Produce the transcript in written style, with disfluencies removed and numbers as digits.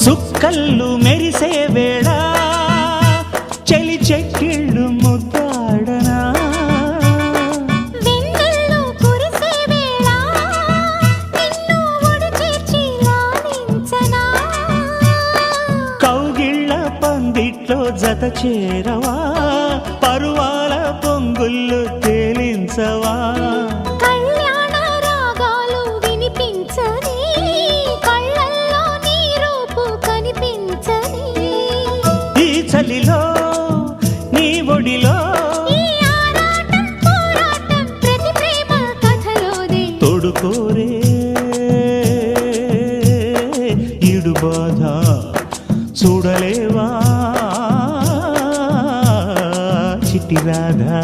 సుక్కల్లు మెరిసే వేళ చలి చెక్కిళ్ళు ముద్దాడనా వెన్నెల్లో కురిసే వేళ నిన్ను ఒడి చేర్చి లాలించనా కౌగిళ్ళ పందిట్లో జత చేరవా పరువాల పొంగుళ్ళు తేలించవా కళ్యాణ రాగాలు వినిపించని కళ్ళల్లో నీ రూపు కనిపించని ఈ చలిలో నీ ఒడిలో ఈ ఆరాటం పోరాటం ప్రతి ప్రేమ కథలోనే తోడుకోరే ఈడు బాధ చూడలేవా చిట్టి రాధా